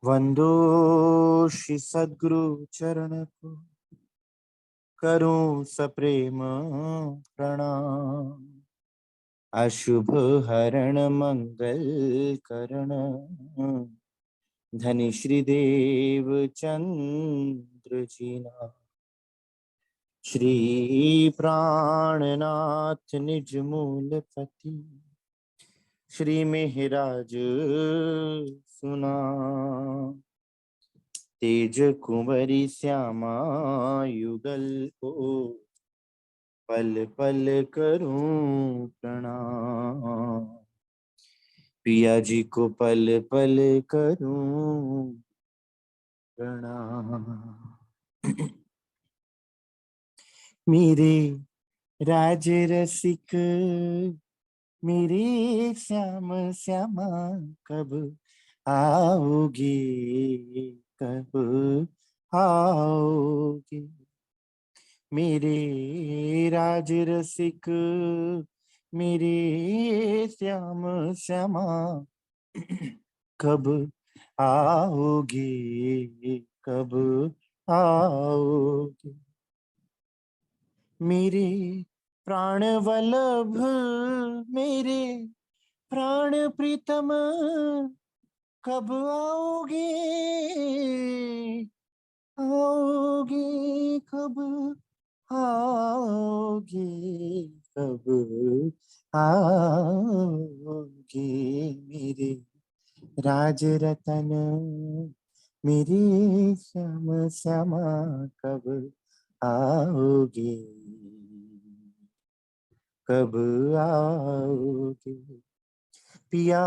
वंदो श्री सद्गुरु चरण को, करूं सप्रेम प्रणाम। अशुभ हरण मंगल करण, धनी श्री देव चंद्र जीना। श्री प्राणनाथ निज मूल पति, श्री मेहराज सुना। तेज कुंवरी श्यामा युगल को, पल पल करूं प्रणाम। पिया जी को पल पल करूं प्रणाम। मेरे राज रसिक, मेरे श्याम श्यामा, कब आओगे, कब आओगे। मेरे राज रसिक, मेरे श्याम श्यामा, कब आओगे, कब आओगे। मेरे प्राण वल्लभ, मेरे प्राण प्रीतम, कब आओगे, आओगे, कब आओगे, कब आओगे। मेरे राज रतन, मेरे श्याम श्यामा, कब आओगे, कब आओगे। पिया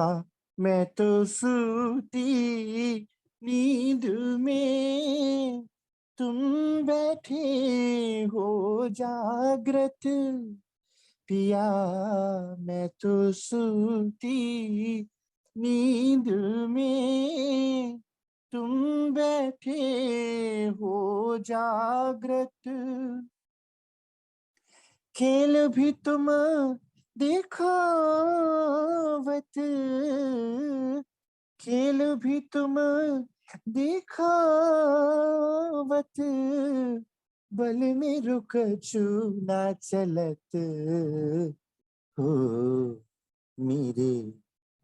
मैं तो सूती नींद में, तुम बैठे हो जागृत। पिया मैं तो सूती नींद में, तुम बैठे हो जागृत। खेल भी तुम दिखावत, खेल भी तुम दिखावत, बल में रुक चूना चलत हो। मेरे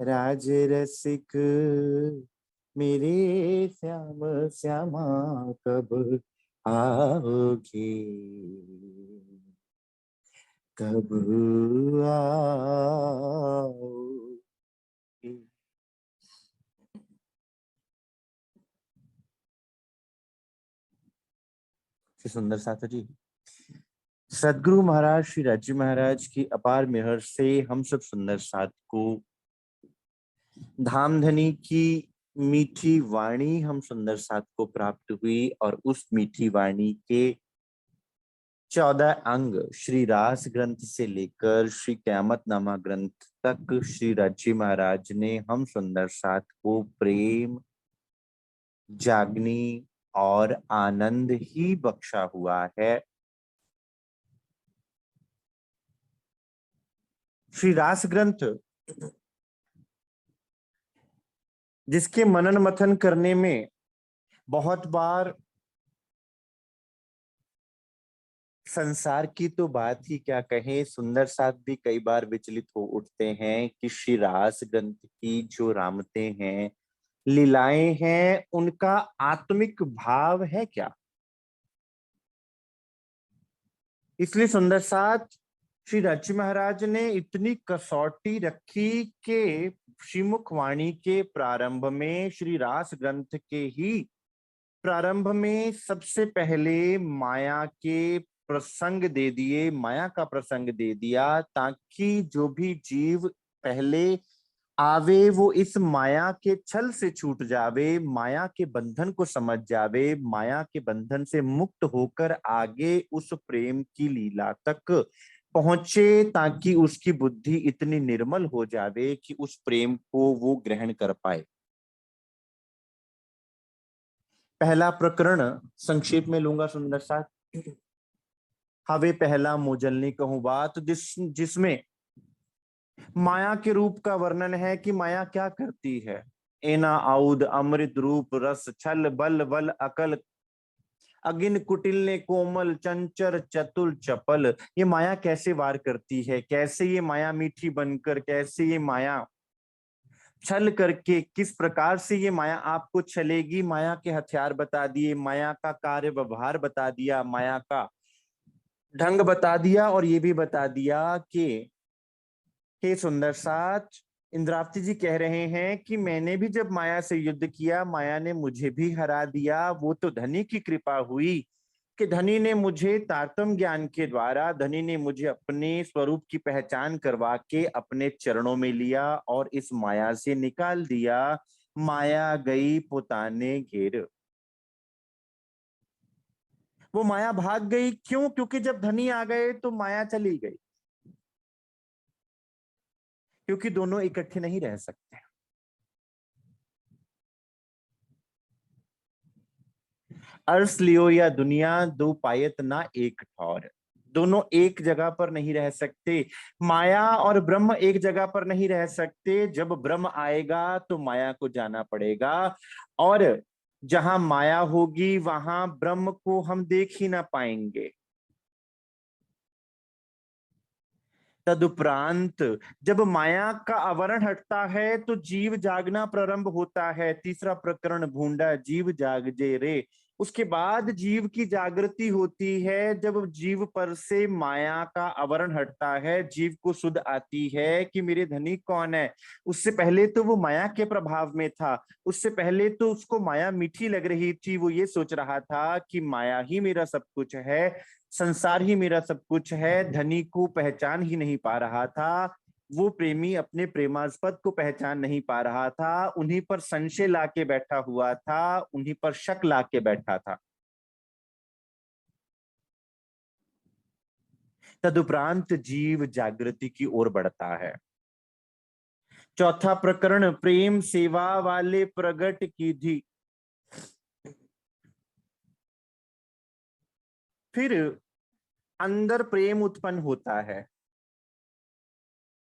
राज रसिक, मेरे श्याम श्यामा, कब आओगे, कब आओगे। सुंदर साथ जी, सदगुरु महाराज श्री राज्य महाराज की अपार मेहर से हम सब सुंदर साथ को धामधनी की मीठी वाणी हम सुंदर साथ को प्राप्त हुई, और उस मीठी वाणी के 14 अंग श्री रास ग्रंथ से लेकर श्री क़यामतनामा ग्रंथ तक श्री राज्य महाराज ने हम सुंदर साथ को प्रेम, जागनी और आनंद ही बख्शा हुआ है। श्री रास ग्रंथ जिसके मनन मथन करने में बहुत बार संसार की तो बात ही क्या कहें, सुंदर साथ भी कई बार विचलित हो उठते हैं कि श्री रास ग्रंथ की जो रामतें हैं, लीलाएं हैं, उनका आत्मिक भाव है क्या। इसलिए सुंदर साथ श्री राज्य महाराज ने इतनी कसौटी रखी कि श्रीमुख वाणी के प्रारंभ में, श्री रास ग्रंथ के ही प्रारंभ में सबसे पहले माया के प्रसंग दे दिए, माया का प्रसंग दे दिया, ताकि जो भी जीव पहले आवे वो इस माया के छल से छूट जावे, माया के बंधन को समझ जावे, माया के बंधन से मुक्त होकर आगे उस प्रेम की लीला तक पहुंचे, ताकि उसकी बुद्धि इतनी निर्मल हो जावे कि उस प्रेम को वो ग्रहण कर पाए। पहला प्रकरण संक्षेप में लूंगा सुंदर साथ, हवे पहला मोजलनी कहूं बात, जिसमें माया के रूप का वर्णन है कि माया क्या करती है। एना आउद अमृत रूप रस छल बल बल अकल अगिन कुटिल ने कोमल चंचर चतुल चपल। ये माया कैसे वार करती है, कैसे ये माया मीठी बनकर, कैसे ये माया छल करके, किस प्रकार से ये माया आपको छलेगी। माया के हथियार बता दिए, माया का कार्य व्यवहार बता दिया, माया का ढंग बता दिया, और ये भी बता दिया कि हे सुंदर साच, इंद्रावती जी कह रहे हैं कि मैंने भी जब माया से युद्ध किया, माया ने मुझे भी हरा दिया। वो तो धनी की कृपा हुई कि धनी ने मुझे तारतम्य ज्ञान के द्वारा, धनी ने मुझे अपने स्वरूप की पहचान करवा के अपने चरणों में लिया और इस माया से निकाल दिया। माया गई पुताने घेर। वो माया भाग गई, क्यों? क्योंकि जब धनी आ गए तो माया चली गई, क्योंकि दोनों इकट्ठे नहीं रह सकते। अर्श लियो या दुनिया, दो पायत ना एक ठौर। दोनों एक जगह पर नहीं रह सकते। माया और ब्रह्म एक जगह पर नहीं रह सकते। जब ब्रह्म आएगा तो माया को जाना पड़ेगा, और जहां माया होगी वहां ब्रह्म को हम देख ही ना पाएंगे। तदुपरांत जब माया का आवरण हटता है तो जीव जागना प्रारंभ होता है। तीसरा प्रकरण भूंडा जीव जाग जे रे। उसके बाद जीव की जागृति होती है, जब जीव पर से माया का आवरण हटता है, जीव को सुध आती है कि मेरे धनी कौन है। उससे पहले तो वो माया के प्रभाव में था, उससे पहले तो उसको माया मीठी लग रही थी। वो ये सोच रहा था कि माया ही मेरा सब कुछ है, संसार ही मेरा सब कुछ है। धनी को पहचान ही नहीं पा रहा था। वो प्रेमी अपने प्रेमास्पद को पहचान नहीं पा रहा था, उन्हीं पर संशय लाके बैठा हुआ था, उन्हीं पर शक लाके बैठा था। तदुपरांत जीव जागृति की ओर बढ़ता है। चौथा प्रकरण प्रेम सेवा वाले प्रगट की थी। फिर अंदर प्रेम उत्पन्न होता है,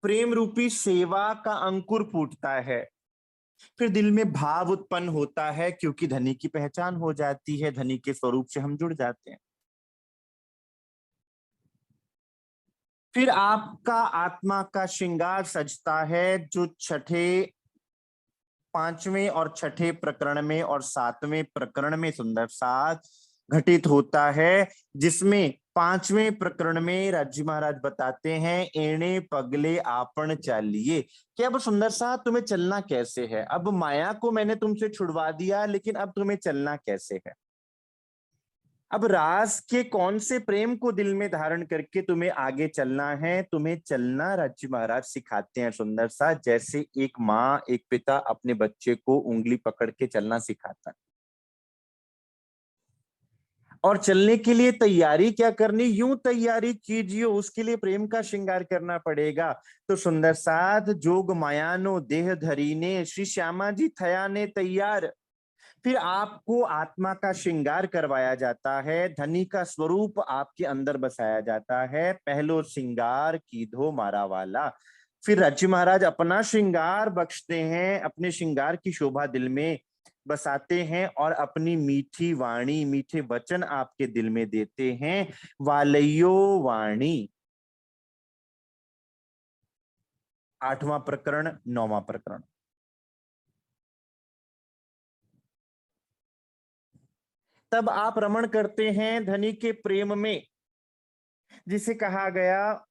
प्रेम रूपी सेवा का अंकुर फूटता है। फिर दिल में भाव उत्पन्न होता है, क्योंकि धनी की पहचान हो जाती है, धनी के स्वरूप से हम जुड़ जाते हैं। फिर आपका आत्मा का श्रृंगार सजता है, जो छठे, पांचवें और छठे प्रकरण में और सातवें प्रकरण में सुंदर साथ घटित होता है। जिसमें पांचवें प्रकरण में राज्य महाराज बताते हैं, एणे पगले आपन चालिए, कि अब सुंदर साथ तुम्हें चलना कैसे है। अब माया को मैंने तुमसे छुड़वा दिया, लेकिन अब तुम्हें चलना कैसे है। अब रास के कौन से प्रेम को दिल में धारण करके तुम्हें आगे चलना है। तुम्हें चलना राज्य महाराज सिखाते हैं सुंदर सा, जैसे एक माँ एक पिता अपने बच्चे को उंगली पकड़ के चलना सिखाता है। और चलने के लिए तैयारी क्या करनी, यूं तैयारी कीजिए, उसके लिए प्रेम का श्रृंगार करना पड़ेगा। तो सुंदर साध जोग मायानो देह धरी ने, श्री श्यामा जी थया ने तैयार। फिर आपको आत्मा का श्रृंगार करवाया जाता है, धनी का स्वरूप आपके अंदर बसाया जाता है। पहलो श्रृंगार कीधो मारा वाला। फिर राज्य महाराज अपना श्रृंगार बख्शते हैं, अपने श्रृंगार की शोभा दिल में बसाते हैं, और अपनी मीठी वाणी, मीठे वचन आपके दिल में देते हैं। वालयो वाणी। आठवां प्रकरण, नौवां प्रकरण। तब आप रमण करते हैं धनी के प्रेम में, जिसे कहा गया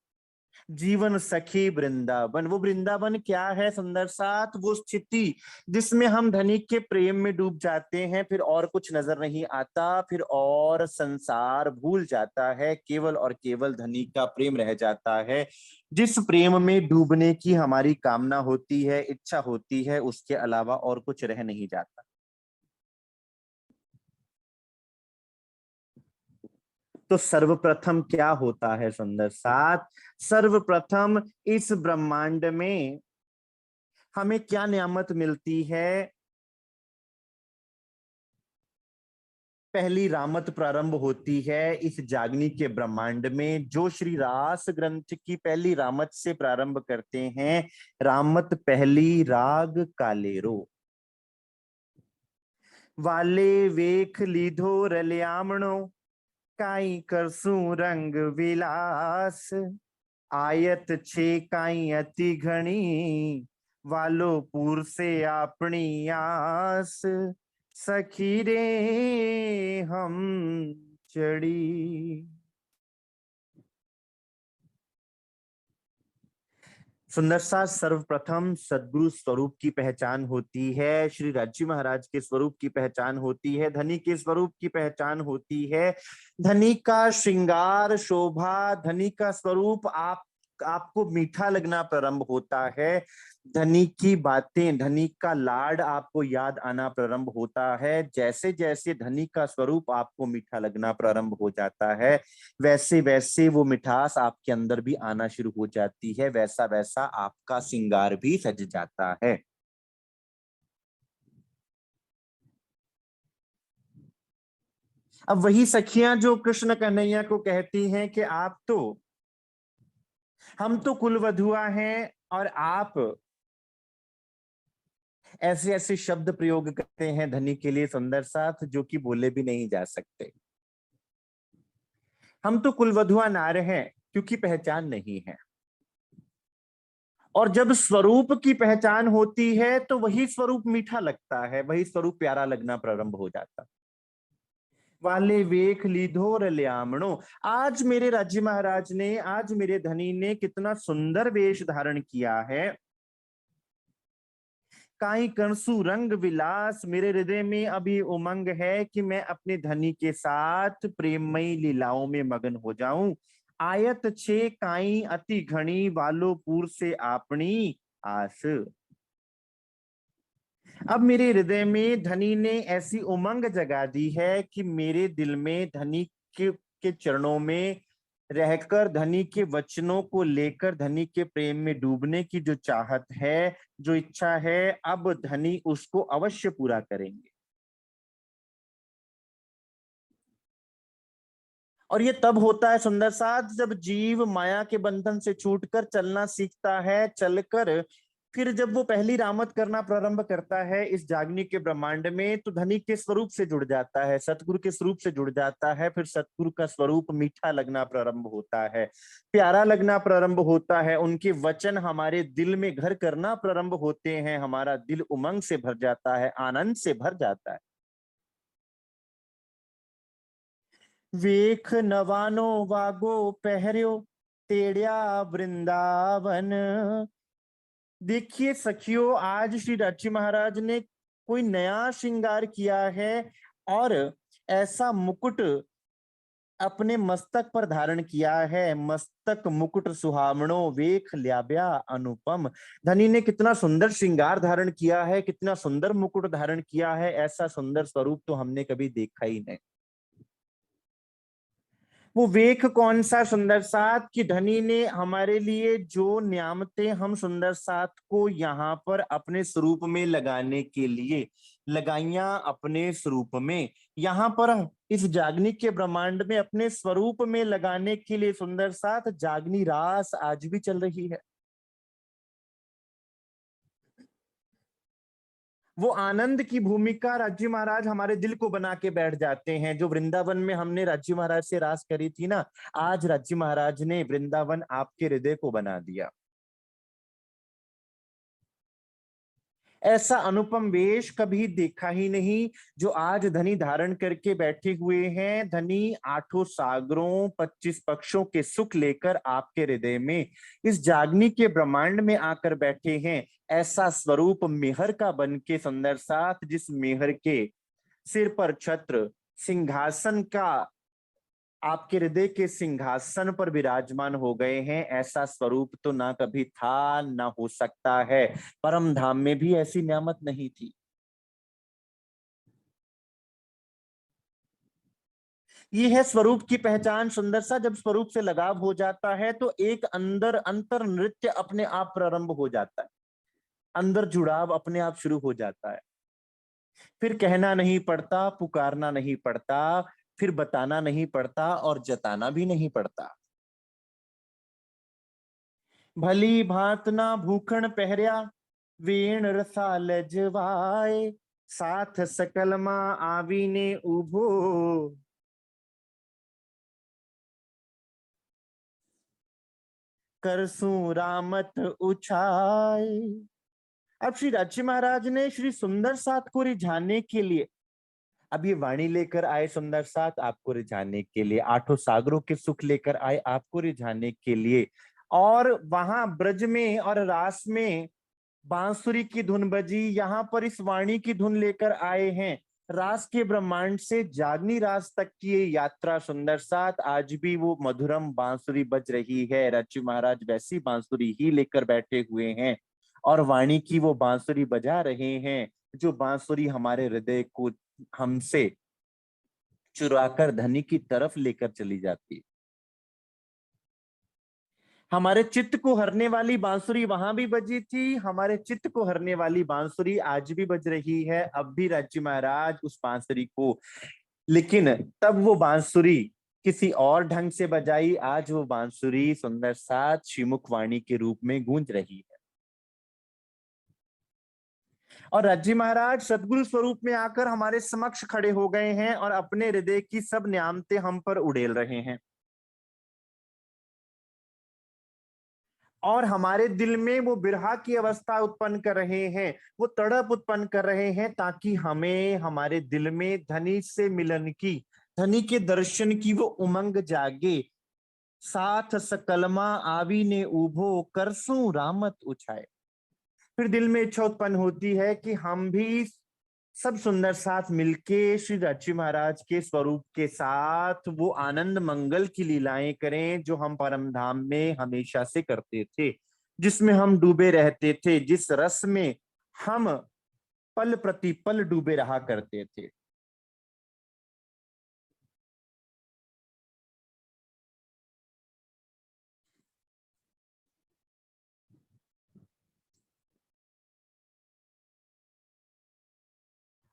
जीवन सखी वृंदावन। वो वृंदावन क्या है सुंदर साथ, वो स्थिति जिसमें हम धनी के प्रेम में डूब जाते हैं, फिर और कुछ नजर नहीं आता, फिर और संसार भूल जाता है, केवल और केवल धनी का प्रेम रह जाता है। जिस प्रेम में डूबने की हमारी कामना होती है, इच्छा होती है, उसके अलावा और कुछ रह नहीं जाता। तो सर्वप्रथम क्या होता है सुंदर साथ, सर्वप्रथम इस ब्रह्मांड में हमें क्या नियामत मिलती है। पहली रामत प्रारंभ होती है इस जागनी के ब्रह्मांड में, जो श्री रास ग्रंथ की पहली रामत से प्रारंभ करते हैं। रामत पहली राग कालेरो। वाले वेख लीधो रलियामणो, काई करसू रंग विलास। आयत छे काई अति घणी, वालो पूर से आपनी आस। सखी रे हम चढ़ी। सुंदर सा सर्वप्रथम सद्गुरु स्वरूप की पहचान होती है, श्री राज्य महाराज के स्वरूप की पहचान होती है, धनी के स्वरूप की पहचान होती है। धनी का श्रृंगार शोभा, धनी का स्वरूप आपको मीठा लगना प्रारंभ होता है। धनी की बातें, धनी का लाड आपको याद आना प्रारंभ होता है। जैसे जैसे धनी का स्वरूप आपको मीठा लगना प्रारंभ हो जाता है, वैसे वैसे वो मिठास आपके अंदर भी आना शुरू हो जाती है, वैसा वैसा आपका श्रृंगार भी सज जाता है। अब वही सखियां जो कृष्ण कन्हैया को कहती हैं कि हम तो कुलवधुआ हैं, और आप ऐसे ऐसे शब्द प्रयोग करते हैं धनी के लिए सुंदर साथ, जो कि बोले भी नहीं जा सकते। हम तो कुलवधुआ नार हैं, क्योंकि पहचान नहीं है। और जब स्वरूप की पहचान होती है तो वही स्वरूप मीठा लगता है, वही स्वरूप प्यारा लगना प्रारंभ हो जाता। वाले वेख लीधो रलियामणो, आज मेरे राज्य महाराज ने, आज मेरे धनी ने कितना सुंदर वेश धारण किया है। काई कंसु रंग विलास, मेरे हृदय में अभी उमंग है कि मैं अपने धनी के साथ प्रेममयी लीलाओं में मगन हो जाऊं। आयत छे काई अति घनी, वालो पूर से आपनी आस। अब मेरे हृदय में धनी ने ऐसी उमंग जगा दी है कि मेरे दिल में धनी के चरणों में रहकर, धनी के वचनों को लेकर, धनी के प्रेम में डूबने की जो चाहत है, जो इच्छा है, अब धनी उसको अवश्य पूरा करेंगे। और ये तब होता है सुंदर साथ, जब जीव माया के बंधन से छूटकर चलना सीखता है, चलकर फिर जब वो पहली रामत करना प्रारंभ करता है इस जागनी के ब्रह्मांड में, तो धनी के स्वरूप से जुड़ जाता है, सतगुरु के स्वरूप से जुड़ जाता है। फिर सतगुरु का स्वरूप मीठा लगना प्रारंभ होता है, प्यारा लगना प्रारंभ होता है। उनके वचन हमारे दिल में घर करना प्रारंभ होते हैं, हमारा दिल उमंग से भर जाता है, आनंद से भर जाता है। वेख नवानो वागो पहर्यो, तेड़िया वृंदावन। देखिए सखियों, आज श्री राची महाराज ने कोई नया श्रृंगार किया है, और ऐसा मुकुट अपने मस्तक पर धारण किया है। मस्तक मुकुट सुहावणो, वेख ल्याब्या अनुपम। धनी ने कितना सुंदर श्रृंगार धारण किया है, कितना सुंदर मुकुट धारण किया है, ऐसा सुंदर स्वरूप तो हमने कभी देखा ही नहीं। वो वेख कौन सा सुंदर साथ, कि धनी ने हमारे लिए जो न्यामतें हम सुंदर साथ को यहाँ पर अपने स्वरूप में लगाने के लिए लगाइया, अपने स्वरूप में यहाँ पर इस जागनी के ब्रह्मांड में अपने स्वरूप में लगाने के लिए सुंदर साथ जागनी रास आज भी चल रही है। वो आनंद की भूमिका राज्य महाराज हमारे दिल को बना के बैठ जाते हैं। जो वृंदावन में हमने राज्य महाराज से रास करी थी ना, आज राज्य महाराज ने वृंदावन आपके हृदय को बना दिया। ऐसा अनुपम वेश कभी देखा ही नहीं जो आज धनी धारण करके बैठे हुए हैं। धनी आठों सागरों 25 पक्षों के सुख लेकर आपके हृदय में इस जागनी के ब्रह्मांड में आकर बैठे हैं। ऐसा स्वरूप मेहर का बन के सुंदर साथ, जिस मेहर के सिर पर छत्र सिंहासन का आपके हृदय के सिंहासन पर विराजमान हो गए हैं, ऐसा स्वरूप तो ना कभी था, ना हो सकता है। परम धाम में भी ऐसी नियामत नहीं थी। ये है स्वरूप की पहचान सुंदर सा। जब स्वरूप से लगाव हो जाता है तो एक अंदर अंतर नृत्य अपने आप प्रारंभ हो जाता है, अंदर जुड़ाव अपने आप शुरू हो जाता है। फिर कहना नहीं पड़ता, पुकारना नहीं पड़ता, फिर बताना नहीं पड़ता, और जताना भी नहीं पड़ता। भली भांत ना भूखण पहरिया, वेण रसाल जवाए। साथ सकलमा आवीने उभो, करसू रामत उछाए। अब श्री राज्य महाराज ने श्री सुंदर साथ को रिझाने के लिए अब ये वाणी लेकर आए, सुंदर साथ आपको रिझाने के लिए, आठों सागरों के सुख लेकर आए आपको रिझाने के लिए। और वहां ब्रज में और रास में बांसुरी की धुन बजी, यहाँ पर इस वाणी की धुन लेकर आए हैं। रास के ब्रह्मांड से जागनी रास तक की ये यात्रा सुंदर साथ, आज भी वो मधुरम बांसुरी बज रही है। रज्जू महाराज वैसी बांसुरी ही लेकर बैठे हुए हैं और वाणी की वो बांसुरी बजा रहे हैं, जो बांसुरी हमारे हृदय को हमसे चुराकर धनी की तरफ लेकर चली जाती है। हमारे चित्त को हरने वाली बांसुरी वहां भी बजी थी, हमारे चित्त को हरने वाली बांसुरी आज भी बज रही है। अब भी राज्य महाराज उस बांसुरी को, लेकिन तब वो बांसुरी किसी और ढंग से बजाई, आज वो बांसुरी सुंदर साथ श्रीमुख वाणी के रूप में गूंज रही है। और राज्य महाराज सदगुरु स्वरूप में आकर हमारे समक्ष खड़े हो गए हैं और अपने हृदय की सब न्यामतें हम पर उड़ेल रहे हैं। और हमारे दिल में वो बिरहा की अवस्था उत्पन्न कर रहे हैं, वो तड़प उत्पन्न कर रहे हैं, ताकि हमें हमारे दिल में धनी से मिलन की, धनी के दर्शन की वो उमंग जागे। साथ सकलमा आवी ने उभो, करसू रामत उछाए। फिर दिल में इच्छा उत्पन्न होती है कि हम भी सब सुंदर साथ मिलके श्री राज्य महाराज के स्वरूप के साथ वो आनंद मंगल की लीलाएं करें, जो हम परम धाम में हमेशा से करते थे, जिसमें हम डूबे रहते थे, जिस रस में हम पल प्रति पल डूबे रहा करते थे।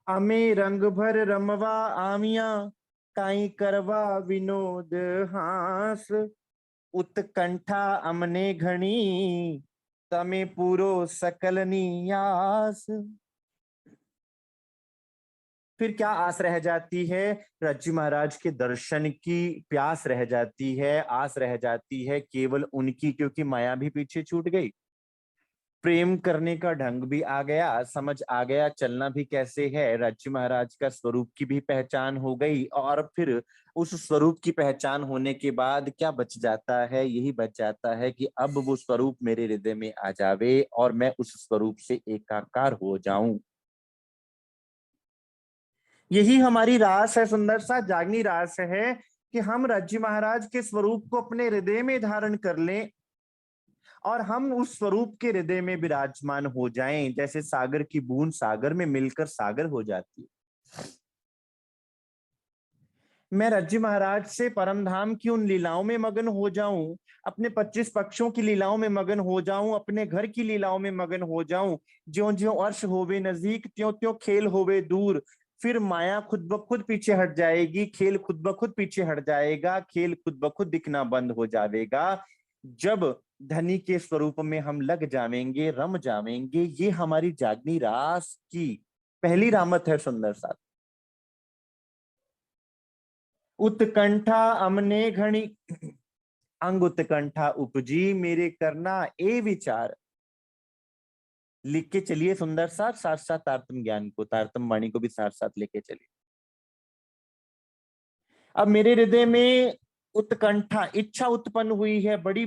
अमे रंग भर रमवा आमिया, काई करवा विनोद हास। उत्कंठा अमने घनी, तमे पूरो सकल नियास। फिर क्या आस रह जाती है? रज्जू महाराज के दर्शन की प्यास रह जाती है, आस रह जाती है केवल उनकी, क्योंकि माया भी पीछे छूट गई, प्रेम करने का ढंग भी आ गया, समझ आ गया चलना भी कैसे है, रज्जू महाराज का स्वरूप की भी पहचान हो गई। और फिर उस स्वरूप की पहचान होने के बाद क्या बच जाता है? यही बच जाता है कि अब वो स्वरूप मेरे हृदय में आ जावे और मैं उस स्वरूप से एकाकार हो जाऊं। यही हमारी रास है, सुंदर सा जागनी रास है, कि हम रज्जू महाराज के स्वरूप को अपने हृदय में धारण कर लें और हम उस स्वरूप के हृदय में विराजमान हो जाएं, जैसे सागर की बूंद सागर में मिलकर सागर हो जाती है। मैं रज्जू महाराज से परम धाम की उन लीलाओं में मगन हो जाऊं, अपने 25 पक्षों की लीलाओं में मगन हो जाऊं, अपने घर की लीलाओं में मगन हो जाऊं। ज्यों ज्यों अर्श होवे नजदीक, त्यों त्यों खेल होवे दूर। फिर माया खुद ब खुद पीछे हट जाएगी, खेल खुद ब खुद पीछे हट जाएगा, खेल खुद ब खुद दिखना बंद हो जाएगा। जब धनी के स्वरूप में हम लग जावेंगे, रम जावेंगे। ये हमारी जागनी रास की पहली रामत है सुंदर सा। उत्कंठा अमने घनी, अंग उत्कंठा उपजी, मेरे करना ए विचार। लिख के चलिए सुंदर साथ, साथ साथ तारतम ज्ञान को, तारतम वाणी को भी साथ साथ लेके चलिए। अब मेरे हृदय में उत्कंठा, इच्छा उत्पन्न हुई है, बड़ी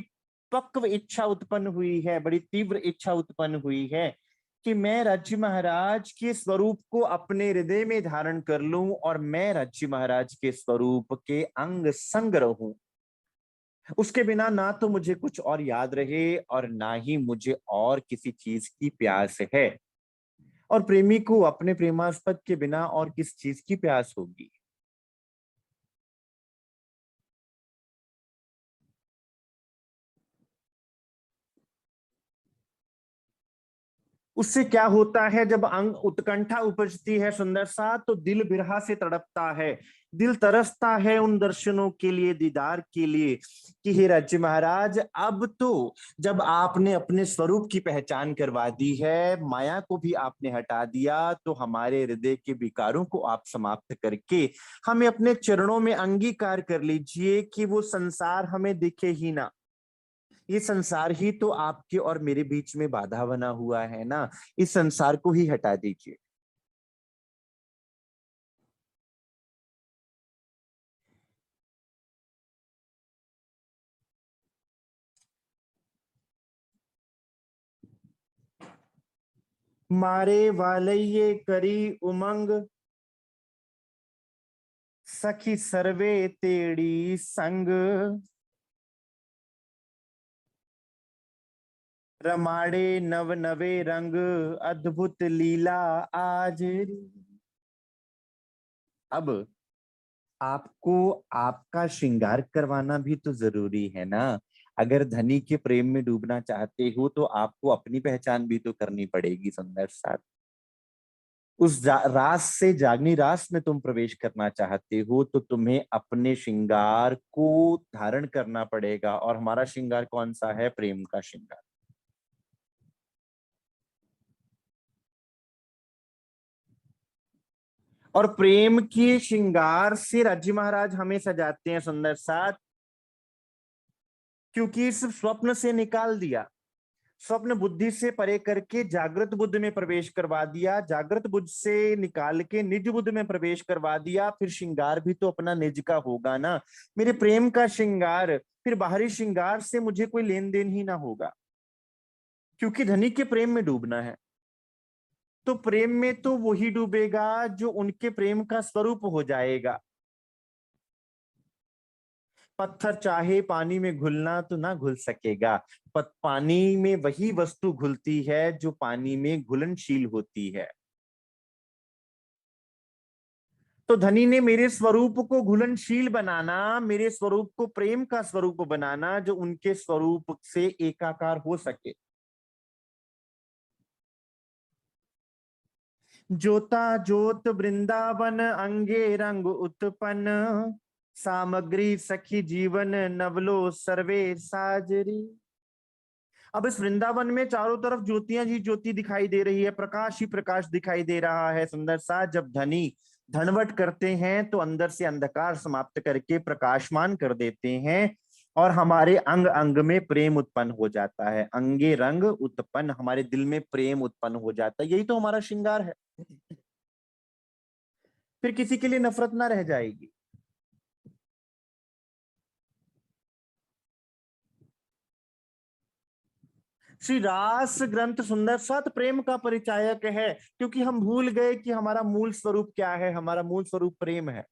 पक्व इच्छा उत्पन्न हुई है, बड़ी तीव्र इच्छा उत्पन्न हुई है कि मैं राज्य महाराज के स्वरूप को अपने हृदय में धारण कर लूं और मैं राज्य महाराज के स्वरूप के अंग संग रहूं। उसके बिना ना तो मुझे कुछ और याद रहे और ना ही मुझे और किसी चीज की प्यास है। और प्रेमी को अपने प्रेमास्पद के बिना और किस चीज की प्यास होगी? उससे क्या होता है, जब अंग उत्कंठा उपजती है सुंदर सा, तो दिल बिरहा से तड़पता है, दिल तरसता है उन दर्शनों के लिए, दीदार के लिए, कि हे राज्य महाराज, अब तो जब आपने अपने स्वरूप की पहचान करवा दी है, माया को भी आपने हटा दिया, तो हमारे हृदय के विकारों को आप समाप्त करके हमें अपने चरणों में अंगीकार कर लीजिए कि वो संसार हमें दिखे ही ना। ये संसार ही तो आपके और मेरे बीच में बाधा बना हुआ है ना, इस संसार को ही हटा दीजिए। मारे वालये करी उमंग, सखी सर्वे तेड़ी संग, रमाड़े नव नवे रंग, अद्भुत लीला आज। अब आपको आपका श्रृंगार करवाना भी तो जरूरी है ना। अगर धनी के प्रेम में डूबना चाहते हो तो आपको अपनी पहचान भी तो करनी पड़ेगी सुंदर साथ। उस रास से जागनी रास में तुम प्रवेश करना चाहते हो तो तुम्हें अपने श्रृंगार को धारण करना पड़ेगा, और हमारा श्रृंगार कौन सा है? प्रेम का श्रृंगार। और प्रेम के श्रृंगार से राज्य महाराज हमें सजाते हैं सुंदर साथ, क्योंकि इस स्वप्न से निकाल दिया, स्वप्न बुद्धि से परे करके जागृत बुद्ध में प्रवेश करवा दिया, जागृत बुद्ध से निकाल के निज बुद्ध में प्रवेश करवा दिया, फिर श्रृंगार भी तो अपना निज का होगा ना। मेरे प्रेम का श्रृंगार, फिर बाहरी श्रृंगार से मुझे कोई लेन देन ही ना होगा, क्योंकि धनी के प्रेम में डूबना है। तो प्रेम में तो वही डूबेगा जो उनके प्रेम का स्वरूप हो जाएगा। पत्थर चाहे पानी में घुलना तो ना घुल सकेगा, पानी में वही वस्तु घुलती है जो पानी में घुलनशील होती है। तो धनी ने मेरे स्वरूप को घुलनशील बनाना, मेरे स्वरूप को प्रेम का स्वरूप बनाना, जो उनके स्वरूप से एकाकार हो सके। जोता जोत वृंदावन, अंगे रंग उत्पन्न, सामग्री सखी जीवन, नवलो सर्वे साजरी। अब इस वृंदावन में चारों तरफ ज्योतियां ही ज्योति दिखाई दे रही है, प्रकाश ही प्रकाश दिखाई दे रहा है सुंदर सा। जब धनी धनवट करते हैं तो अंदर से अंधकार समाप्त करके प्रकाशमान कर देते हैं, और हमारे अंग अंग में प्रेम उत्पन्न हो जाता है। अंगे रंग उत्पन्न, हमारे दिल में प्रेम उत्पन्न हो जाता है। यही तो हमारा श्रृंगार है, फिर किसी के लिए नफरत ना रह जाएगी। श्री रास ग्रंथ सुंदर साथ प्रेम का परिचायक है, क्योंकि हम भूल गए कि हमारा मूल स्वरूप क्या है। हमारा मूल स्वरूप प्रेम है।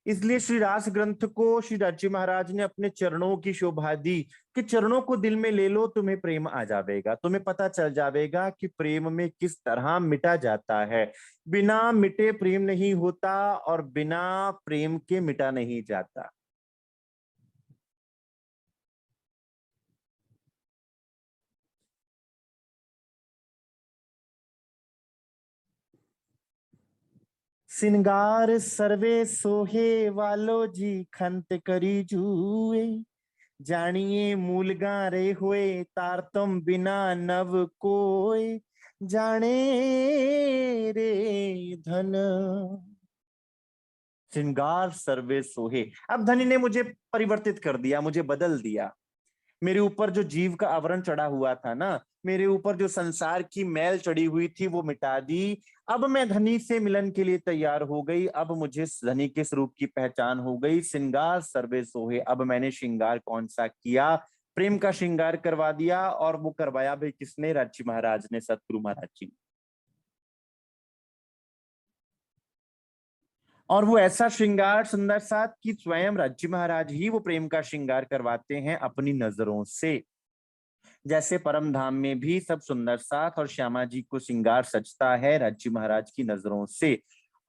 इसलिए श्री रास ग्रंथ को श्री राज्य महाराज ने अपने चरणों की शोभा दी कि चरणों को दिल में ले लो, तुम्हें प्रेम आ जाएगा, तुम्हें पता चल जाएगा कि प्रेम में किस तरह मिटा जाता है। बिना मिटे प्रेम नहीं होता, और बिना प्रेम के मिटा नहीं जाता। सिंगार सर्वे सोहे वालो जी, खंत करी जुए, जानिए मूल गारे हुए, तारतम बिना नव कोय, जाने रे धन। श्रृंगार सर्वे सोहे। अब धनी ने मुझे परिवर्तित कर दिया, मुझे बदल दिया। मेरे ऊपर जो जीव का आवरण चढ़ा हुआ था ना, मेरे ऊपर जो संसार की मैल चढ़ी हुई थी, वो मिटा दी। अब मैं धनी से मिलन के लिए तैयार हो गई। अब मुझे धनी के स्वरूप की पहचान हो गई। श्रृंगार सर्वे सोहे। अब मैंने श्रृंगार कौन सा किया? प्रेम का श्रृंगार करवा दिया। और वो करवाया भी किसने? राज्य महाराज ने, सतगुरु महाराज जी। और वो ऐसा श्रृंगार सुंदर साथ कि स्वयं राज्य महाराज ही वो प्रेम का श्रृंगार करवाते हैं अपनी नजरों से। जैसे परम धाम में भी सब सुंदर साथ और श्यामा जी को श्रृंगार सजता है राज्य महाराज की नजरों से,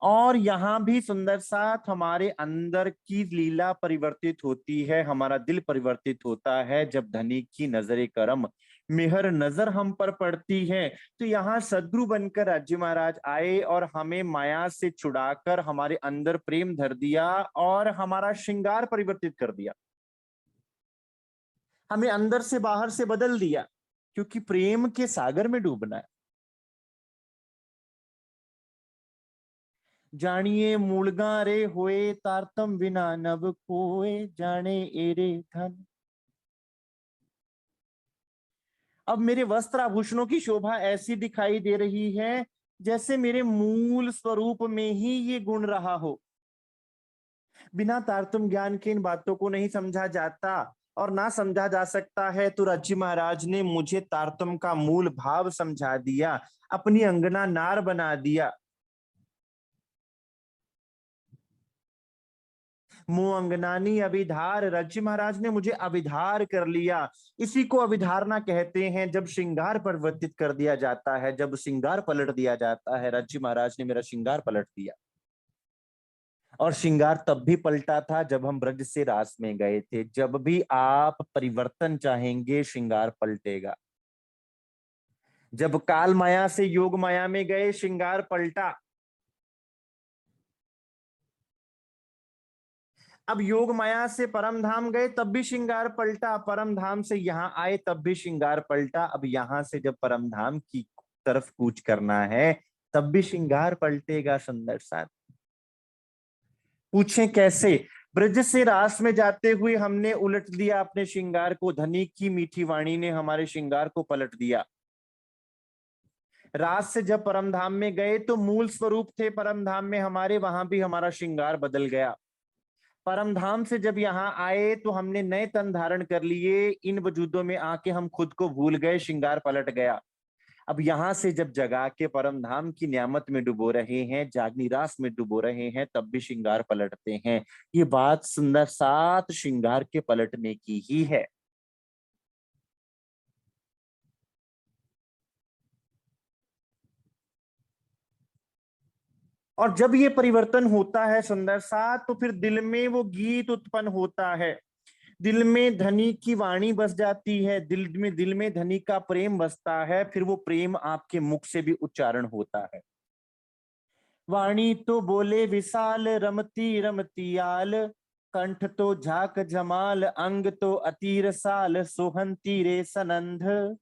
और यहाँ भी सुंदर साथ हमारे अंदर की लीला परिवर्तित होती है, हमारा दिल परिवर्तित होता है जब धनी की नजरे करम मेहर नजर हम पर पड़ती है। तो यहाँ सदगुरु बनकर राज्य महाराज आए और हमें माया से छुड़ाकर हमारे अंदर प्रेम धर दिया और हमारा श्रृंगार परिवर्तित कर दिया, हमें अंदर से बाहर से बदल दिया, क्योंकि प्रेम के सागर में डूबना है। जानिए मूलगा रे होए तारतम बिना नभ कोए, जाने एरे धन। अब मेरे वस्त्र आभूषणों की शोभा ऐसी दिखाई दे रही है जैसे मेरे मूल स्वरूप में ही ये गुण रहा हो। बिना तारतम्य ज्ञान के इन बातों को नहीं समझा जाता और ना समझा जा सकता है। तो रज्जी महाराज ने मुझे तारतम्य का मूल भाव समझा दिया, अपनी अंगना नार बना दिया। मुंह अंगनानी अभिधार, रज्जी महाराज ने मुझे अभिधार कर लिया। इसी को अभिधारणा कहते हैं, जब श्रृंगार परिवर्तित कर दिया जाता है, जब श्रृंगार पलट दिया जाता है। रज्जी महाराज ने मेरा श्रृंगार पलट दिया। और श्रृंगार तब भी पलटा था जब हम ब्रज से रास में गए थे। जब भी आप परिवर्तन चाहेंगे, श्रृंगार पलटेगा। जब काल माया से योग माया में गए, श्रृंगार पलटा। अब योग माया से परम धाम गए तब भी श्रृंगार पलटा, परम धाम से यहां आए तब भी श्रृंगार पलटा। अब यहां से जब परम धाम की तरफ कूच करना है तब भी श्रृंगार पलटेगा। सुंदर साथ पूछे कैसे? ब्रज से रास में जाते हुए हमने उलट दिया अपने श्रृंगार को। धनी की मीठी वाणी ने हमारे श्रृंगार को पलट दिया। रास से जब परम धाम में गए तो मूल स्वरूप थे परम धाम में हमारे, वहां भी हमारा श्रृंगार बदल गया। परम धाम से जब यहाँ आए तो हमने नए तन धारण कर लिए। इन वजूदों में आके हम खुद को भूल गए, श्रृंगार पलट गया। अब यहां से जब जगा के परम धाम की नियामत में डुबो रहे हैं, जागनी रास में डुबो रहे हैं, तब भी श्रृंगार पलटते हैं। ये बात सुंदर सात श्रृंगार के पलटने की ही है। और जब ये परिवर्तन होता है सुंदर सात, तो फिर दिल में वो गीत उत्पन्न होता है। दिल में धनी की वाणी बस जाती है, दिल में धनी का प्रेम बसता है। फिर वो प्रेम आपके मुख से भी उच्चारण होता है। वाणी तो बोले विशाल, रमती रमती आल, कंठ तो झाक जमाल, अंग तो अति रसाल, सोहंती रे सनंद।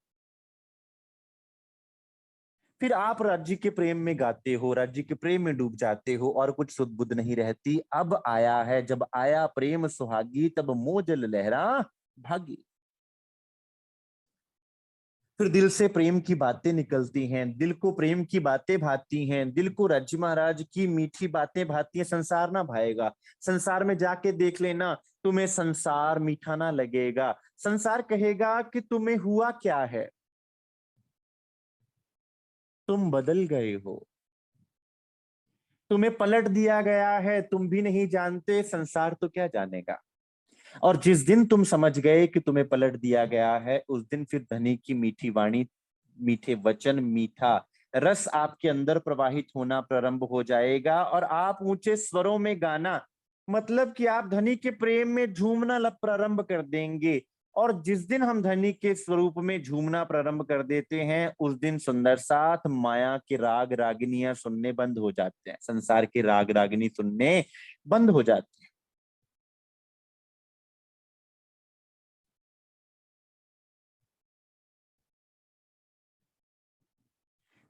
फिर आप राज्य के प्रेम में गाते हो, राज्य के प्रेम में डूब जाते हो और कुछ सुध बुध नहीं रहती। अब आया है, जब आया प्रेम सुहागी, तब मोजल लहरा भागी। फिर दिल से प्रेम की बातें निकलती हैं, दिल को प्रेम की बातें भाती हैं, दिल को राज्य महाराज की मीठी बातें भाती हैं। संसार ना भाएगा, संसार में जाके देख लेना, तुम्हें संसार मीठा ना लगेगा। संसार कहेगा कि तुम्हें हुआ क्या है, तुम बदल गए हो, तुम्हें पलट दिया गया है, तुम भी नहीं जानते, संसार तो क्या जानेगा। और जिस दिन तुम समझ गए कि तुम्हें पलट दिया गया है, उस दिन फिर धनी की मीठी वाणी, मीठे वचन, मीठा रस आपके अंदर प्रवाहित होना प्रारंभ हो जाएगा और आप ऊंचे स्वरों में गाना, मतलब कि आप धनी के प्रेम में झूमना प्रारंभ कर देंगे। और जिस दिन हम धनी के स्वरूप में झूमना प्रारंभ कर देते हैं, उस दिन सुंदर साथ माया के राग रागिनियां सुनने बंद हो जाते हैं, संसार के राग रागिनी सुनने बंद हो जाते हैं।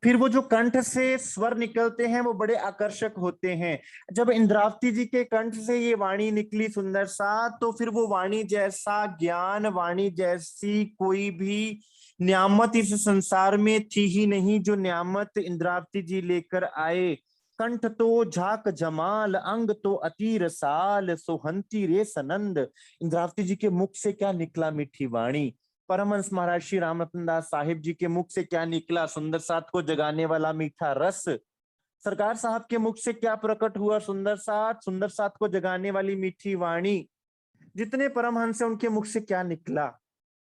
फिर वो जो कंठ से स्वर निकलते हैं वो बड़े आकर्षक होते हैं। जब इंद्रावती जी के कंठ से ये वाणी निकली सुंदर सा, तो फिर वो वाणी जैसा ज्ञान, वाणी जैसी कोई भी नियामत इस संसार में थी ही नहीं जो नियामत इंद्रावती जी लेकर आए। कंठ तो झाक जमाल, अंग तो अति रसाल, सोहंती रे सनंद। इंद्रावती जी के मुख से क्या निकला? मीठी वाणी। परमहंस महाराज श्री रामरतन दास साहिब जी के मुख से क्या निकला? सुंदर साथ को जगाने वाला मीठा रस। सरकार साहब के मुख से क्या प्रकट हुआ? सुंदर साथ को जगाने वाली मीठी वाणी। जितने परमहंस है उनके मुख से क्या निकला?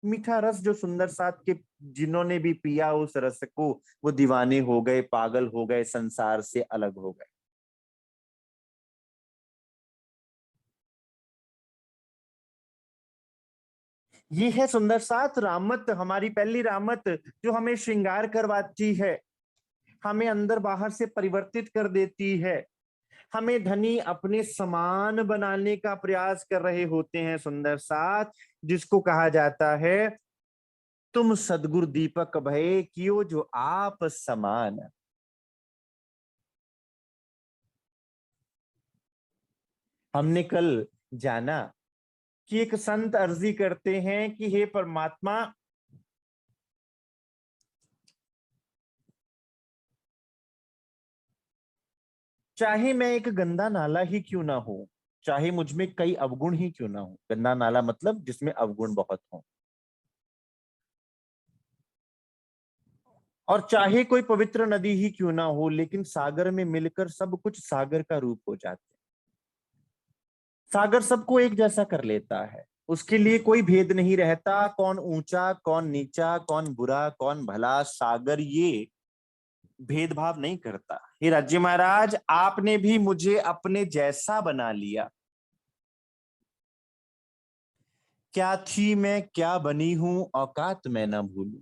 मीठा रस, जो सुंदर साथ के जिन्होंने भी पिया उस रस को, वो दीवाने हो गए, पागल हो गए, संसार से अलग हो गए। ये है सुंदर साथ रामत, हमारी पहली रामत जो हमें श्रृंगार करवाती है, हमें अंदर बाहर से परिवर्तित कर देती है, हमें धनी अपने समान बनाने का प्रयास कर रहे होते हैं सुंदर साथ, जिसको कहा जाता है तुम सदगुरु दीपक भय कियो जो आप समान। हमने कल जाना कि एक संत अर्जी करते हैं कि हे परमात्मा, चाहे मैं एक गंदा नाला ही क्यों ना हो, चाहे मुझ में कई अवगुण ही क्यों ना हो, गंदा नाला मतलब जिसमें अवगुण बहुत हो, और चाहे कोई पवित्र नदी ही क्यों ना हो, लेकिन सागर में मिलकर सब कुछ सागर का रूप हो जाते हैं। सागर सबको एक जैसा कर लेता है, उसके लिए कोई भेद नहीं रहता, कौन ऊंचा कौन नीचा, कौन बुरा कौन भला, सागर ये भेदभाव नहीं करता। हे राज्य महाराज, आपने भी मुझे अपने जैसा बना लिया, क्या थी मैं क्या बनी हूं औकात मैं ना भूलूं।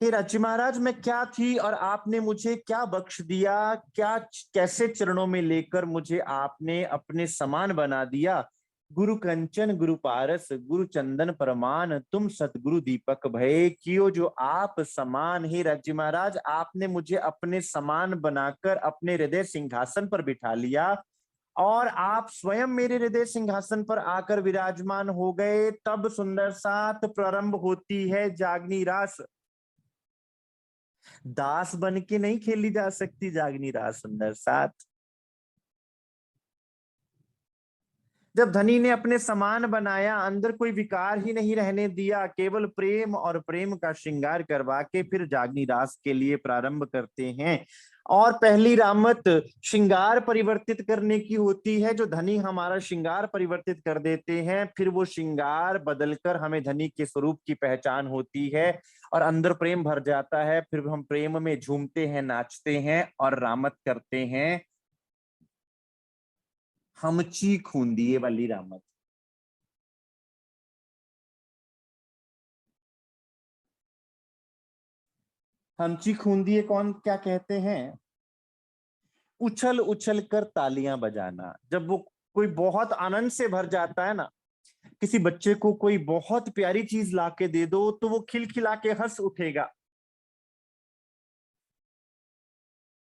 हे राज्य महाराज, मैं क्या थी और आपने मुझे क्या बख्श दिया, क्या कैसे चरणों में लेकर मुझे आपने अपने समान बना दिया। गुरु कंचन गुरु पारस गुरु चंदन परमान, तुम सतगुरु दीपक भय कियो जो आप समान। हे राज्य महाराज, आपने मुझे अपने समान बनाकर अपने हृदय सिंहासन पर बिठा लिया, और आप स्वयं मेरे हृदय सिंहासन पर आकर विराजमान हो गए। तब सुंदर साथ प्रारंभ होती है जागनी रास। दास बन के नहीं खेली जा सकती जागनी रास सुंदर साथ। जब धनी ने अपने समान बनाया, अंदर कोई विकार ही नहीं रहने दिया, केवल प्रेम और प्रेम का श्रृंगार करवा के फिर जागनी रास के लिए प्रारंभ करते हैं। और पहली रामत श्रृंगार परिवर्तित करने की होती है, जो धनी हमारा श्रृंगार परिवर्तित कर देते हैं, फिर वो श्रृंगार बदलकर हमें धनी के स्वरूप की पहचान होती है, और अंदर प्रेम भर जाता है, फिर हम प्रेम में झूमते हैं नाचते हैं और रामत करते हैं। हमची खूंदिए वाली रामत। हमची खूंदिए कौन क्या कहते हैं? उछल उछल कर तालियां बजाना। जब वो कोई बहुत आनंद से भर जाता है ना, किसी बच्चे को कोई बहुत प्यारी चीज लाके दे दो तो वो खिलखिला के हंस उठेगा,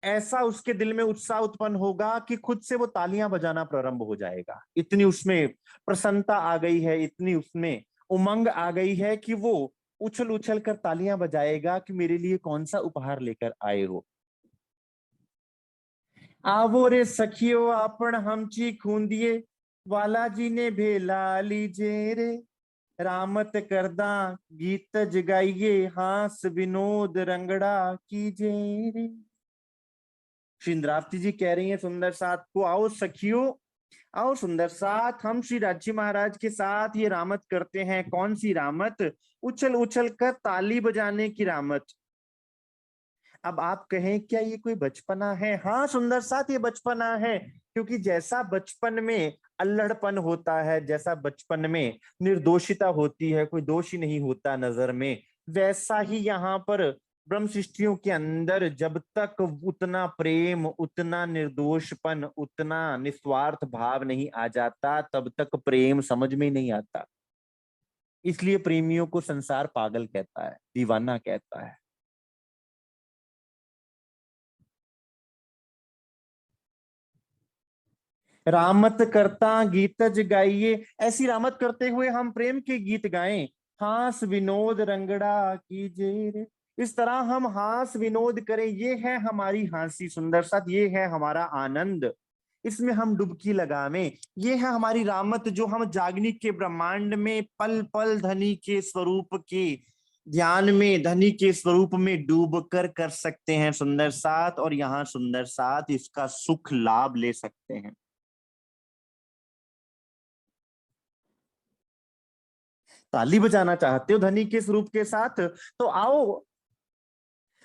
ऐसा उसके दिल में उत्साह उत्पन्न होगा कि खुद से वो तालियां बजाना प्रारंभ हो जाएगा। इतनी उसमें प्रसन्नता आ गई है, इतनी उसमें उमंग आ गई है कि वो उछल उछल कर तालियां बजाएगा कि मेरे लिए कौन सा उपहार लेकर आए हो। आवो रे सखियो आपण हमची खूंदिए, वाला जी ने भेला लीजे रे, रामत करदा गीत जगाइए, हास विनोद रंगड़ा कीजे रे। श्री इंद्रावती जी कह रही हैं सुंदर साथ को, आओ सखियो, आओ सुंदर साथ, हम श्री राज्य महाराज के साथ ये रामत करते हैं। कौन सी रामत? उछल उछल कर ताली बजाने की रामत। अब आप कहें क्या ये कोई बचपना है? हाँ सुंदर साथ, ये बचपना है, क्योंकि जैसा बचपन में अल्लड़पन होता है, जैसा बचपन में निर्दोषिता होती है, कोई दोष ही नहीं होता नजर में, वैसा ही यहाँ पर ब्रह्म सृष्टियों के अंदर जब तक उतना प्रेम, उतना निर्दोषपन, उतना निस्वार्थ भाव नहीं आ जाता, तब तक प्रेम समझ में नहीं आता। इसलिए प्रेमियों को संसार पागल कहता है, दीवाना कहता है। रामत करता गीतज गाइए, ऐसी रामत करते हुए हम प्रेम के गीत गाएं। हास विनोद रंगड़ा कीजे रे, इस तरह हम हास विनोद करें, ये है हमारी हंसी सुंदर साथ, ये है हमारा आनंद, इसमें हम डुबकी लगावें। ये है हमारी रामत जो हम जागनी के ब्रह्मांड में पल पल धनी के स्वरूप के ध्यान में, धनी के स्वरूप में डूब कर सकते हैं सुंदर साथ, और यहाँ सुंदर साथ इसका सुख लाभ ले सकते हैं। ताली बजाना चाहते हो धनी के स्वरूप के साथ, तो आओ,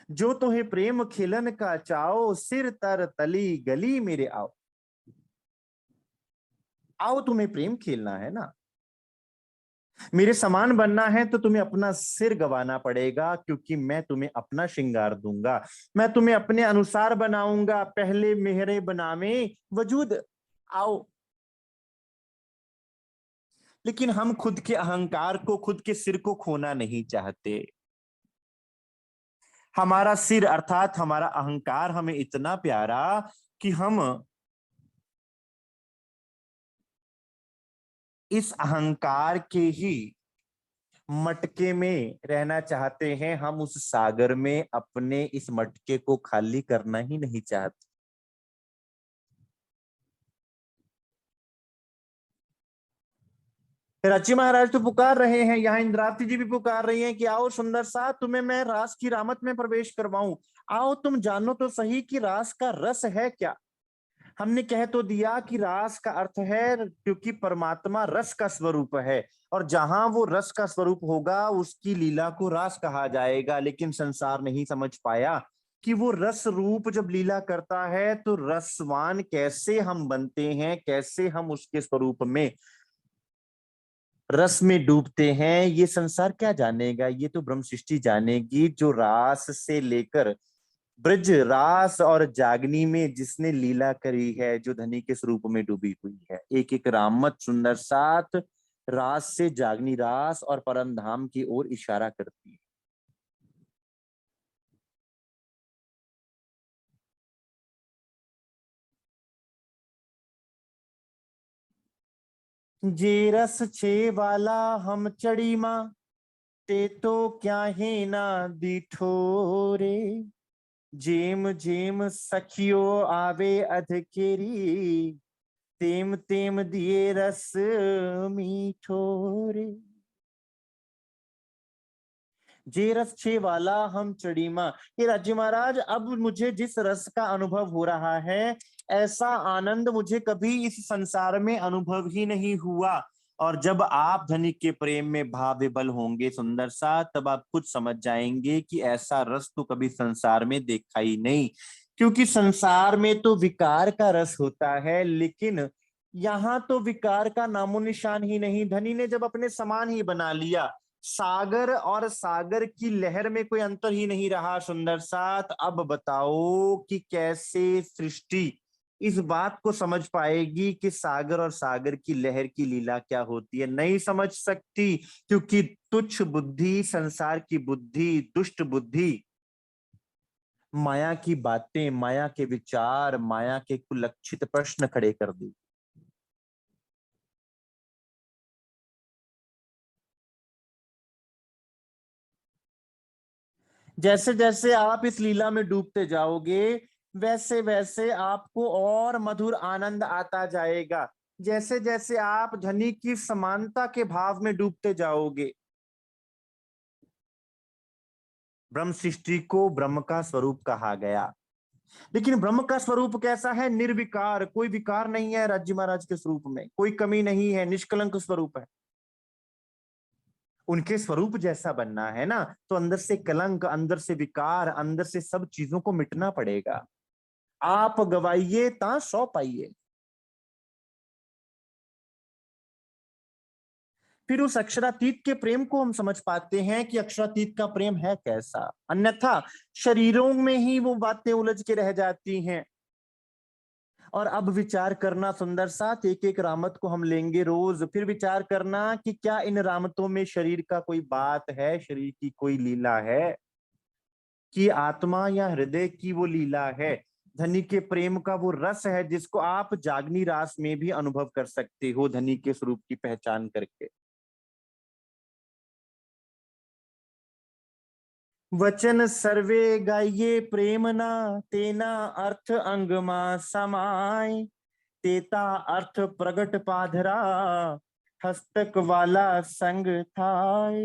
जो तुम्हें प्रेम खिलन का चाओ, सिर तर तली गली मेरे आओ। आओ, तुम्हें प्रेम खेलना है ना, मेरे समान बनना है तो तुम्हें अपना सिर गंवाना पड़ेगा, क्योंकि मैं तुम्हें अपना श्रृंगार दूंगा, मैं तुम्हें अपने अनुसार बनाऊंगा। पहले मेहरे बनावे वजूद आओ। लेकिन हम खुद के अहंकार को, खुद के सिर को खोना नहीं चाहते। हमारा सिर अर्थात हमारा अहंकार हमें इतना प्यारा कि हम इस अहंकार के ही मटके में रहना चाहते हैं। हम उस सागर में अपने इस मटके को खाली करना ही नहीं चाहते। रांची महाराज तो पुकार रहे हैं, यहाँ इंद्रावती जी भी पुकार रही हैं कि आओ सुंदर सा, तुम्हें मैं रास की रामत में प्रवेश करवाऊं। आओ तुम जानो तो सही कि रास का रस है क्या। हमने कह तो दिया कि रास का अर्थ है, क्योंकि परमात्मा रस का स्वरूप है, और जहां वो रस का स्वरूप होगा उसकी लीला को रास कहा जाएगा। लेकिन संसार नहीं समझ पाया कि वो रस रूप जब लीला करता है तो रसवान कैसे हम बनते हैं, कैसे हम उसके स्वरूप में रस में डूबते हैं, ये संसार क्या जानेगा। ये तो ब्रह्म सृष्टि जानेगी, जो रास से लेकर ब्रज रास और जागनी में जिसने लीला करी है, जो धनी के स्वरूप में डूबी हुई है। एक एक रामत सुंदर साथ रास से जागनी रास और परम धाम की ओर इशारा करती है। जे रस छे वाला हम चढ़ी माँ, ते तो क्या है ना दिठोरे। जेम जेम सखियो आवे अधकेरी, तेम तेम दिए रस मीठो रे। जे रस छे वाला हम चढ़ीमा। ये राज्य महाराज, अब मुझे जिस रस का अनुभव हो रहा है, ऐसा आनंद मुझे कभी इस संसार में अनुभव ही नहीं हुआ। और जब आप धनिक के प्रेम में भाव विभल होंगे सुंदर सा, तब आप खुद समझ जाएंगे कि ऐसा रस तो कभी संसार में देखा ही नहीं। क्योंकि संसार में तो विकार का रस होता है, लेकिन यहाँ तो विकार का नामो निशान ही नहीं। धनी ने जब अपने समान ही बना लिया, सागर और सागर की लहर में कोई अंतर ही नहीं रहा सुंदर साथ। अब बताओ कि कैसे सृष्टि इस बात को समझ पाएगी कि सागर और सागर की लहर की लीला क्या होती है। नहीं समझ सकती, क्योंकि तुच्छ बुद्धि, संसार की बुद्धि, दुष्ट बुद्धि माया की बातें, माया के विचार, माया के कुलक्षित प्रश्न खड़े कर दी। जैसे जैसे आप इस लीला में डूबते जाओगे, वैसे वैसे आपको और मधुर आनंद आता जाएगा। जैसे जैसे आप धनी की समानता के भाव में डूबते जाओगे, ब्रह्म सृष्टि को ब्रह्म का स्वरूप कहा गया। लेकिन ब्रह्म का स्वरूप कैसा है? निर्विकार, कोई विकार नहीं है राज्य महाराज के स्वरूप में, कोई कमी नहीं है, निष्कलंक स्वरूप है। उनके स्वरूप जैसा बनना है ना, तो अंदर से कलंक, अंदर से विकार, अंदर से सब चीजों को मिटना पड़ेगा। आप गवाइए ता सौ पाइए। फिर उस अक्षरातीत के प्रेम को हम समझ पाते हैं कि अक्षरातीत का प्रेम है कैसा। अन्यथा शरीरों में ही वो बातें उलझ के रह जाती हैं। और अब विचार करना सुंदर साथ, एक एक रामत को हम लेंगे रोज, फिर विचार करना कि क्या इन रामतों में शरीर का कोई बात है, शरीर की कोई लीला है, कि आत्मा या हृदय की वो लीला है। धनी के प्रेम का वो रस है जिसको आप जागनी रास में भी अनुभव कर सकते हो, धनी के स्वरूप की पहचान करके। वचन सर्वे गाइये प्रेम ना, तेना अर्थ अंगमा समाय। तेता अर्थ प्रगट पाधरा, हस्तक वाला संग थाय।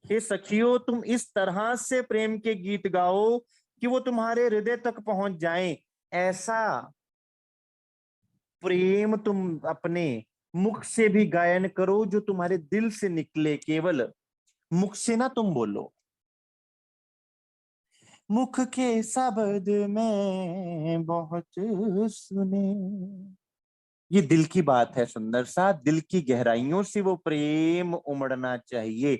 हे सखियो, तुम इस तरह से प्रेम के गीत गाओ कि वो तुम्हारे हृदय तक पहुंच जाएं। ऐसा प्रेम तुम अपने मुख से भी गायन करो जो तुम्हारे दिल से निकले। केवल मुख से ना तुम बोलो, मुख के शब्द में बहुत सुने, ये दिल की बात है सुंदर सा, दिल की गहराइयों से वो प्रेम उमड़ना चाहिए।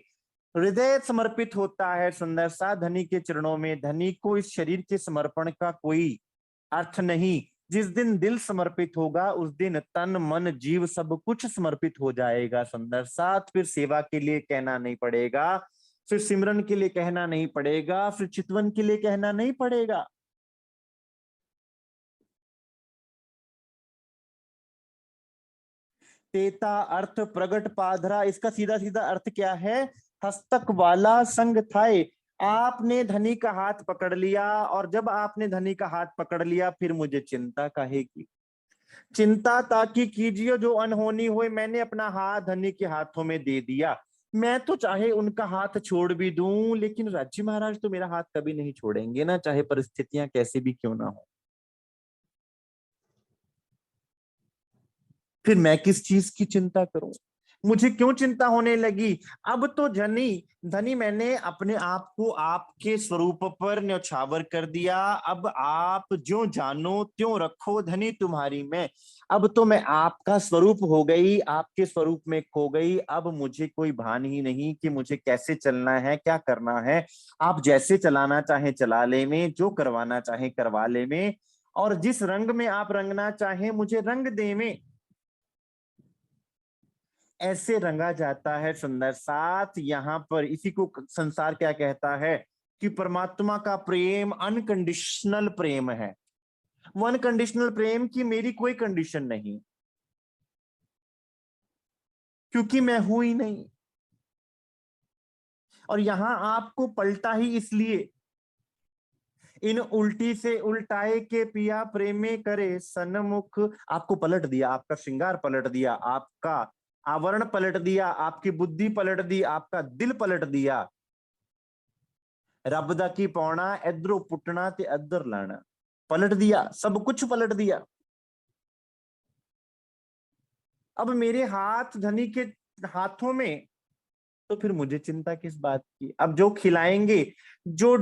हृदय समर्पित होता है सुंदर सा धनी के चरणों में। धनी को इस शरीर के समर्पण का कोई अर्थ नहीं। जिस दिन दिल समर्पित होगा उस दिन तन मन जीव सब कुछ समर्पित हो जाएगा सुंदर साथ। फिर सेवा के लिए कहना नहीं पड़ेगा, फिर सिमरन के लिए कहना नहीं पड़ेगा, फिर चितवन के लिए कहना नहीं पड़ेगा। तेता अर्थ प्रगट पाधरा, इसका सीधा सीधा अर्थ क्या है? हस्तक वाला संग थाए। आपने धनी का हाथ पकड़ लिया, और जब आपने धनी का हाथ पकड़ लिया फिर मुझे चिंता काहे की? चिंता ताकि कीजिए जो अनहोनी हुई। मैंने अपना हाथ धनी के हाथों में दे दिया, मैं तो चाहे उनका हाथ छोड़ भी दूं, लेकिन राज्य महाराज तो मेरा हाथ कभी नहीं छोड़ेंगे ना, चाहे परिस्थितियां कैसी भी क्यों ना हो। फिर मैं किस चीज की चिंता करूं? मुझे क्यों चिंता होने लगी? अब तो धनी मैंने अपने आप को आपके स्वरूप पर न्यौछावर कर दिया। अब आप जो जानो त्यों रखो धनी तुम्हारी मैं। अब तो मैं आपका स्वरूप हो गई, आपके स्वरूप में खो गई। अब मुझे कोई भान ही नहीं कि मुझे कैसे चलना है, क्या करना है। आप जैसे चलाना चाहे चला ले में, जो करवाना चाहे करवा ले में, और जिस रंग में आप रंगना चाहे मुझे रंग दे में। ऐसे रंगा जाता है सुंदर साथ। यहाँ पर इसी को संसार क्या कहता है कि परमात्मा का प्रेम अनकंडीशनल प्रेम है। वो अनकंडीशनल प्रेम की मेरी कोई कंडीशन नहीं, क्योंकि मैं हूं ही नहीं। और यहां आपको पलटा ही इसलिए, इन उल्टी से उल्टाए के पिया प्रेमे करे सन्मुख। आपको पलट दिया, आपका श्रृंगार पलट दिया, आपका आवरण पलट दिया, आपकी बुद्धि पलट दी, आपका दिल पलट दिया। रब दा की पौना इधरों पुटना ते इधर लाना। पलट दिया, सब कुछ पलट दिया। अब मेरे हाथ धनी के हाथों में, तो फिर मुझे चिंता किस बात की? अब जो खिलाएंगे, जो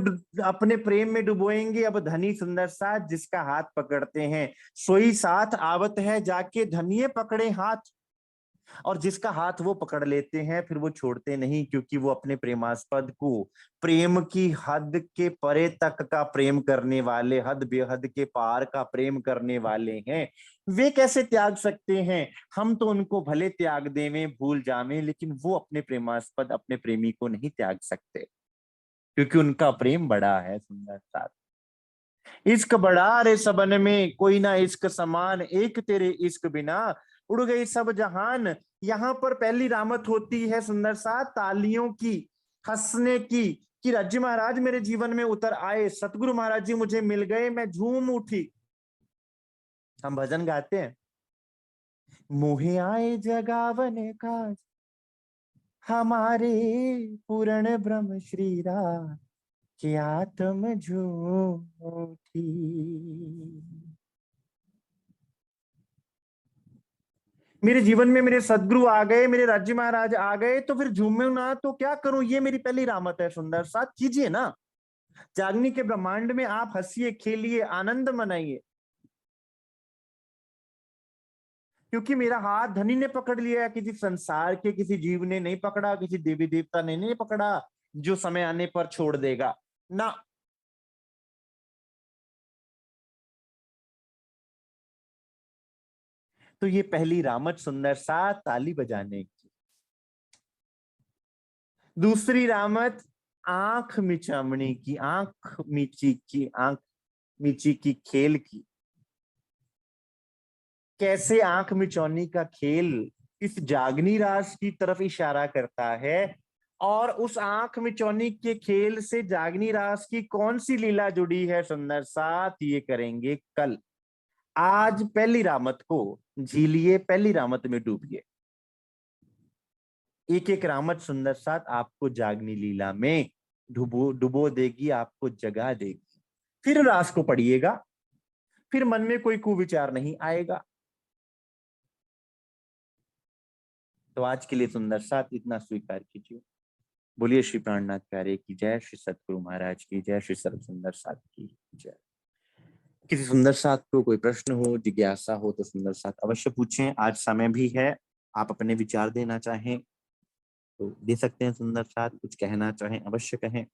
अपने प्रेम में डुबोएंगे, अब धनी सुंदर साथ जिसका हाथ पकड़ते हैं सोई साथ आवत है जाके धनिये पकड़े हाथ। और जिसका हाथ वो पकड़ लेते हैं फिर वो छोड़ते नहीं, क्योंकि वो अपने प्रेमास्पद को प्रेम की हद के परे तक का प्रेम करने वाले, हद बेहद के पार का प्रेम करने वाले हैं। वे कैसे त्याग सकते हैं? हम तो उनको भले त्याग देवें, भूल जावें, लेकिन वो अपने प्रेमास्पद अपने प्रेमी को नहीं त्याग सकते, क्योंकि उनका प्रेम बड़ा है सुंदर सा। इश्क बड़ा रे सबन में, कोई ना इश्क समान, एक तेरे इश्क बिना उड़ गई सब जहान। यहाँ पर पहली रामत होती है सुंदर सा तालियों की, हंसने की, कि राज्य महाराज मेरे जीवन में उतर आए, सतगुरु महाराज जी मुझे मिल गए, मैं झूम उठी। हम भजन गाते हैं, मोहे आए जगावन काज हमारे पूर्ण ब्रह्म श्री राज, कि आत्म झूम उठी। मेरे जीवन में मेरे सदगुरु आ गए, मेरे राज्य महाराज आ गए, तो फिर झूमू ना तो क्या करूं? ये मेरी पहली रामत है सुंदर साथ, कीजिए ना। जागनी के ब्रह्मांड में आप हंसिए, खेलिए, आनंद मनाइए, क्योंकि मेरा हाथ धनी ने पकड़ लिया, किसी संसार के किसी जीव ने नहीं पकड़ा, किसी देवी देवता ने नहीं पकड़ा जो समय आने पर छोड़ देगा ना। तो ये पहली रामत सुंदर सा ताली बजाने की। दूसरी रामत आंख मिचामणी की, आंख मीची की, आंख मीची की खेल की। कैसे आंख मिचौनी का खेल इस जागनी रास की तरफ इशारा करता है, और उस आंख मिचौनी के खेल से जागनी रास की कौन सी लीला जुड़ी है सुंदर साथ, ये करेंगे कल। आज पहली रामत को झीलिए, पहली रामत में डूबिए। एक एक रामत सुंदर साथ आपको जागनी लीला में डुबो डुबो देगी, आपको जगा देगी। फिर रास को पढ़िएगा, फिर मन में कोई कुविचार नहीं आएगा। तो आज के लिए सुंदर साथ इतना स्वीकार कीजिए। बोलिए श्री प्राणनाथ प्यारे की जय, श्री सतगुरु महाराज की जय, श्री सर्व सुंदर साथ की जय। किसी सुंदर साथ को कोई प्रश्न हो, जिज्ञासा हो तो सुंदर साथ अवश्य पूछें। आज समय भी है, आप अपने विचार देना चाहें तो दे सकते हैं। सुंदर साथ कुछ कहना चाहें अवश्य कहें।